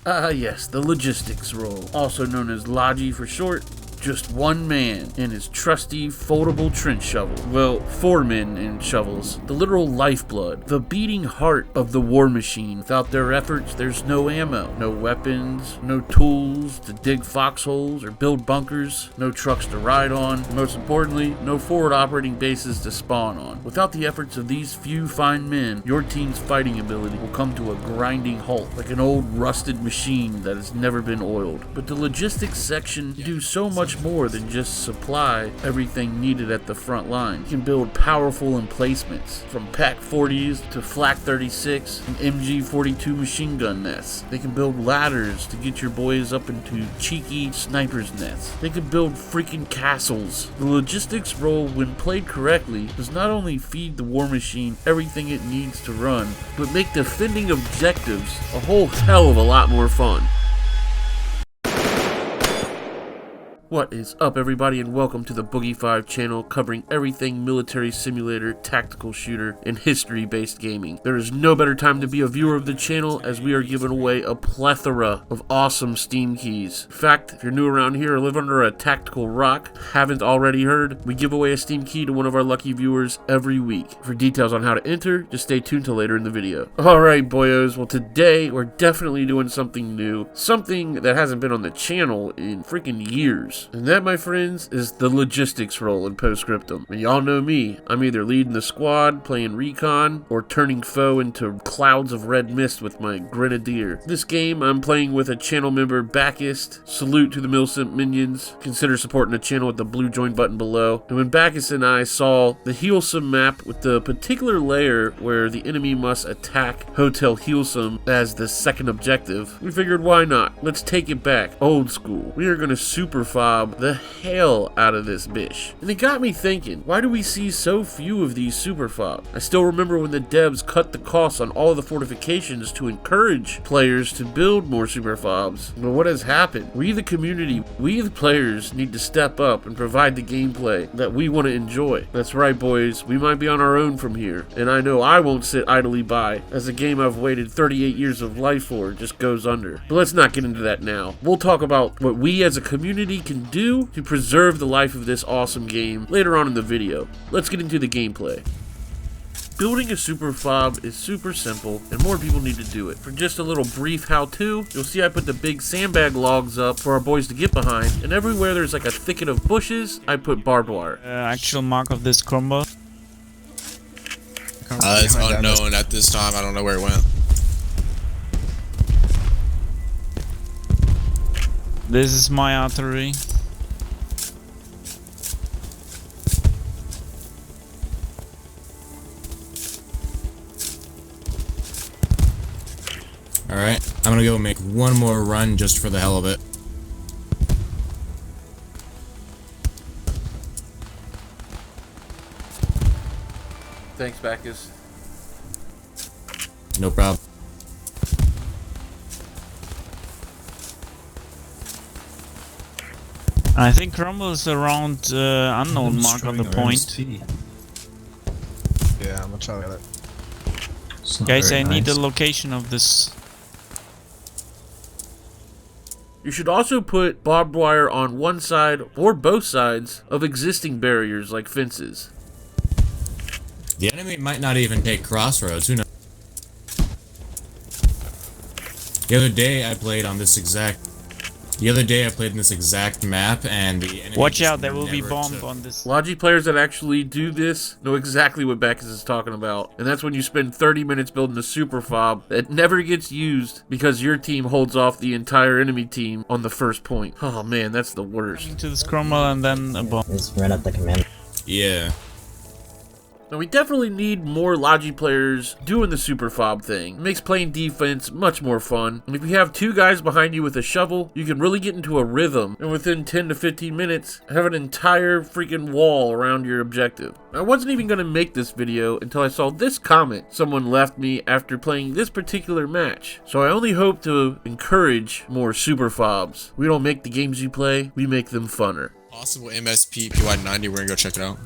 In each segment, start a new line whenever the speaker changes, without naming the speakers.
Yes, the logistics role, also known as Logi for short. Just one man and his trusty foldable trench shovel. Well, 4 men and shovels. The literal lifeblood, the beating heart of the war machine. Without their efforts, there's no ammo, no weapons, no tools to dig foxholes or build bunkers, no trucks to ride on, and most importantly, no forward operating bases to spawn on. Without the efforts of these few fine men, your team's fighting ability will come to a grinding halt, like an old rusted machine that has never been oiled. But the logistics section do so much more than just supply everything needed at the front line. You can build powerful emplacements, from Pack 40s to Flak 36 and MG 42 machine gun nests. They can build ladders to get your boys up into cheeky snipers nests. They can build freaking castles. The logistics role, when played correctly, does not only feed the war machine everything it needs to run, but make defending objectives a whole hell of a lot more fun. What is up, everybody, and welcome to the Boogie 5 channel, covering everything military simulator, tactical shooter, and history-based gaming. There is no better time to be a viewer of the channel, as we are giving away a plethora of awesome Steam keys. In fact, if you're new around here or live under a tactical rock, haven't already heard, we give away a Steam key to one of our lucky viewers every week. For details on how to enter, just stay tuned till later in the video. Alright, boyos, well today we're definitely doing something new, something that hasn't been on the channel in freaking years. And that, my friends, is the logistics role in Postscriptum. And y'all know me, I'm either leading the squad, playing recon, or turning foe into clouds of red mist with my grenadier. This game, I'm playing with a channel member, Bacchus. Salute to the Mil-Simp minions. Consider supporting the channel with the blue join button below. And when Bacchus and I saw the Mil-Simp map with the particular layer where the enemy must attack Hotel Mil-Simp as the second objective, we figured, why not? Let's take it back, old school. We are gonna super fob the hell out of this bish. And it got me thinking, why do we see so few of these super fobs? I still remember when the devs cut the costs on all of the fortifications to encourage players to build more super fobs. But what has happened? We, the community, we the players, need to step up and provide the gameplay that we want to enjoy. That's right, boys, we might be on our own from here, and I know I won't sit idly by as a game I've waited 38 years of life for just goes under. But let's not get into that now. We'll talk about what we as a community can do to preserve the life of this awesome game later on in the video. Let's get into the gameplay. Building a super fob is super simple, and more people need to do it. For just a little brief how-to, you'll see I put the big sandbag logs up for our boys to get behind, and everywhere there's like a thicket of bushes, I put barbed wire.
Actual mark of this crumble?
It's unknown at this time. I don't know where it went.
This is my artery.
Alright, I'm gonna go make one more run just for the hell of it.
Thanks, Bacchus.
No problem.
I think crumble is around unknown mark on the point.
Yeah, I'm gonna try to get it.
Guys, I need the location of this.
You should also put barbed wire on one side or both sides of existing barriers like fences.
The enemy might not even take crossroads, who knows? The other day I played in this exact map, and the enemy
watch out, there will be bomb on this.
Logi players that actually do this know exactly what Bacchus is talking about, and that's when you spend 30 minutes building a super fob that never gets used because your team holds off the entire enemy team on the first point. Oh man, that's the worst.
To this crumble and then a bomb.
Just run up the command.
Yeah.
Now, we definitely need more Logi players doing the super fob thing. It makes playing defense much more fun. And if you have 2 guys behind you with a shovel, you can really get into a rhythm, and within 10 to 15 minutes, have an entire freaking wall around your objective. I wasn't even going to make this video until I saw this comment someone left me after playing this particular match. So I only hope to encourage more super fobs. We don't make the games you play, we make them funner.
Possible MSP PY90, we're gonna go check it out.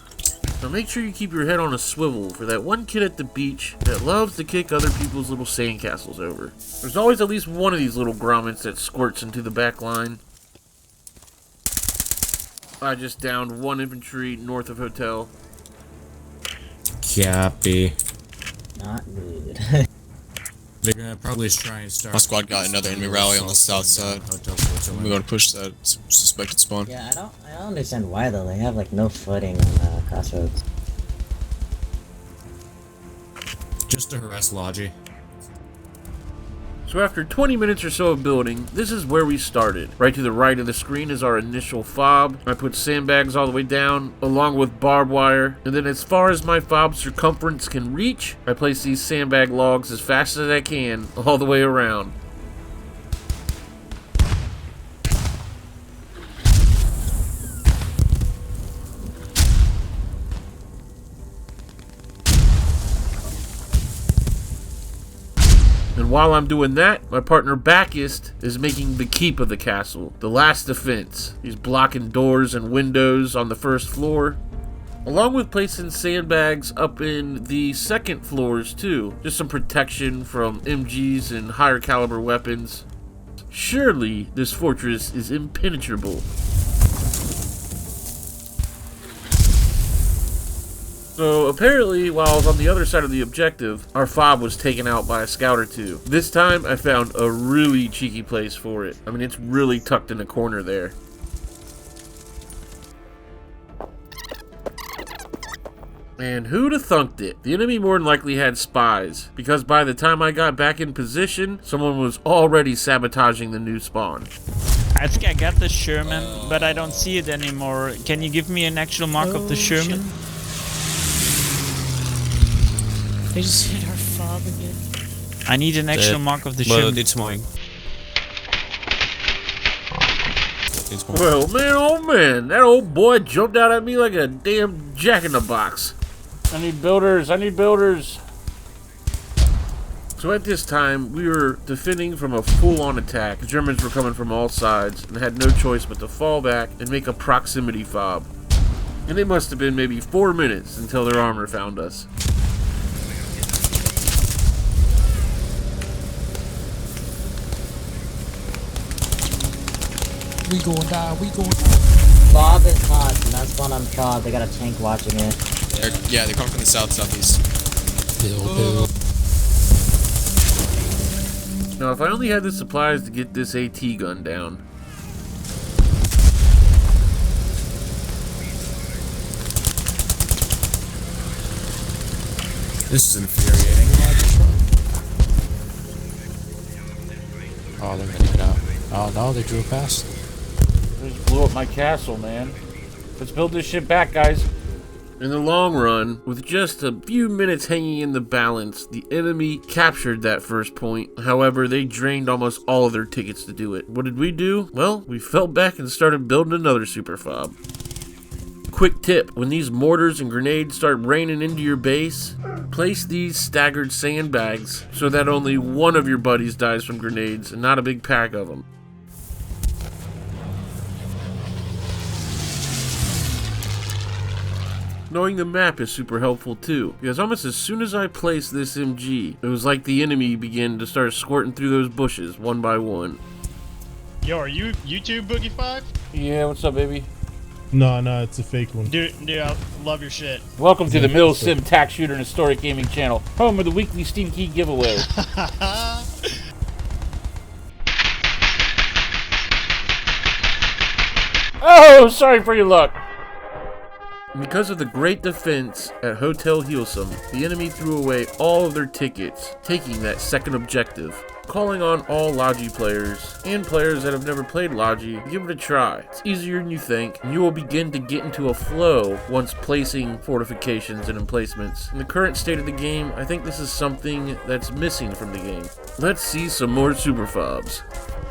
Now make sure you keep your head on a swivel for that one kid at the beach that loves to kick other people's little sandcastles over. There's always at least one of these little grommets that squirts into the back line. I just downed one infantry north of hotel.
Copy.
Not good.
They're gonna probably try and start.
My squad got another enemy rally on the south side. We're gonna push that suspected spawn.
Yeah, I don't understand why though. They have like no footing on crossroads.
Just to harass Logi.
So after 20 minutes or so of building, this is where we started. Right to the right of the screen is our initial FOB. I put sandbags all the way down, along with barbed wire. And then as far as my FOB circumference can reach, I place these sandbag logs as fast as I can, all the way around. And while I'm doing that, my partner Bacchus is making the keep of the castle, the last defense. He's blocking doors and windows on the first floor, along with placing sandbags up in the second floors too. Just some protection from MGs and higher caliber weapons. Surely this fortress is impenetrable. So apparently, while I was on the other side of the objective, our FOB was taken out by a scout or two. This time, I found a really cheeky place for it. I mean, it's really tucked in a corner there. And who'd have thunked it? The enemy more than likely had spies, because by the time I got back in position, someone was already sabotaging the new spawn.
I think I got the Sherman, but I don't see it anymore. Can you give me an actual mark of the Sherman?
Shit. They just hit our FOB again.
I need an actual mark of the
Well,
Sherman.
it's mine.
Well, man, oh man, that old boy jumped out at me like a damn jack-in-the-box. I need builders, I need builders. So at this time, we were defending from a full-on attack. The Germans were coming from all sides and had no choice but to fall back and make a proximity FOB. And it must have been maybe 4 minutes until their armor found us.
We gon' die, we gon' die.
FOB is hot, and that's one on FOB. They got a tank watching it.
Yeah, they're coming from the southeast.
Now, if I only had the supplies to get this AT gun down.
This is infuriating.
Oh, they're gonna get out. Oh no, they drew past.
They just blew up my castle, man. Let's build this shit back, guys. In the long run, with just a few minutes hanging in the balance, the enemy captured that first point. However, they drained almost all of their tickets to do it. What did we do? Well, we fell back and started building another super FOB. Quick tip, when these mortars and grenades start raining into your base, place these staggered sandbags so that only one of your buddies dies from grenades and not a big pack of them. Knowing the map is super helpful too, because almost as soon as I placed this MG, it was like the enemy began to start squirting through those bushes one by one.
Yo, are you YouTube Boogie 5?
Yeah, what's up, baby?
No, it's a fake one.
Dude, I love your shit.
Welcome to the Mil-Simp Tac Shooter and Historic Gaming channel, home of the weekly Steam Key giveaway. Oh, sorry for your luck. Because of the great defense at Hotel Mil-Simp, the enemy threw away all of their tickets, taking that second objective. Calling on all Logi players, and players that have never played Logi, give it a try. It's easier than you think, and you will begin to get into a flow once placing fortifications and emplacements. In the current state of the game, I think this is something that's missing from the game. Let's see some more super FOBs.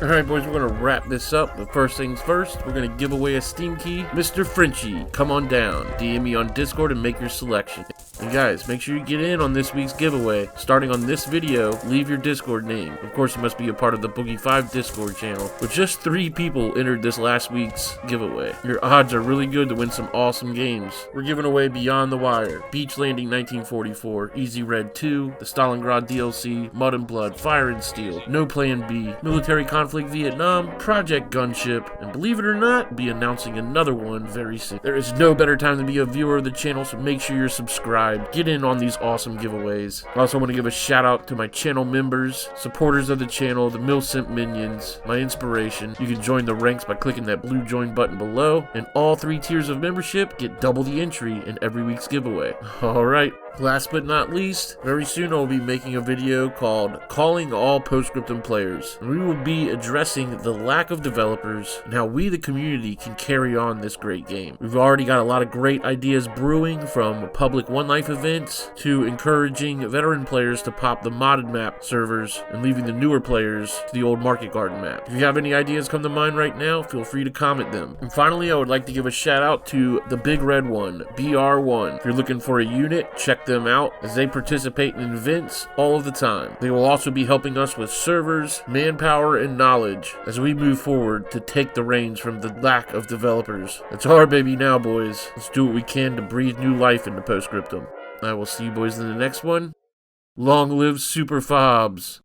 Alright boys, we're going to wrap this up, but first things first, we're going to give away a Steam Key. Mr. Frenchie, come on down. DM me on Discord and make your selection. And guys, make sure you get in on this week's giveaway. Starting on this video, leave your Discord name. Of course, you must be a part of the Boogie 5 Discord channel. But just 3 people entered this last week's giveaway. Your odds are really good to win some awesome games. We're giving away Beyond the Wire, Beach Landing 1944, Easy Red 2, the Stalingrad DLC, Mud and Blood, Fire and Steel, No Plan B, Military Conflict Vietnam, Project Gunship, and believe it or not, be announcing another one very soon. There is no better time to be a viewer of the channel, so make sure you're subscribed. Get in on these awesome giveaways. I also want to give a shout out to my channel members, supporters of the channel, the Mil-Simp minions, my inspiration. You can join the ranks by clicking that blue join button below, and all 3 tiers of membership get double the entry in every week's giveaway. Alright. Last but not least, very soon I'll be making a video called Calling All Postscriptum Players. And we will be addressing the lack of developers and how we, the community, can carry on this great game. We've already got a lot of great ideas brewing, from public One Life events to encouraging veteran players to pop the modded map servers and leaving the newer players to the old Market Garden map. If you have any ideas come to mind right now, feel free to comment them. And finally, I would like to give a shout out to the Big Red One, BR1. If you're looking for a unit, check them out, as they participate in events all of the time. They will also be helping us with servers, manpower, and knowledge as we move forward to take the reins from the lack of developers. It's our baby now, boys. Let's do what we can to breathe new life into Postscriptum. I will see you boys in the next one. Long live Super FOBs!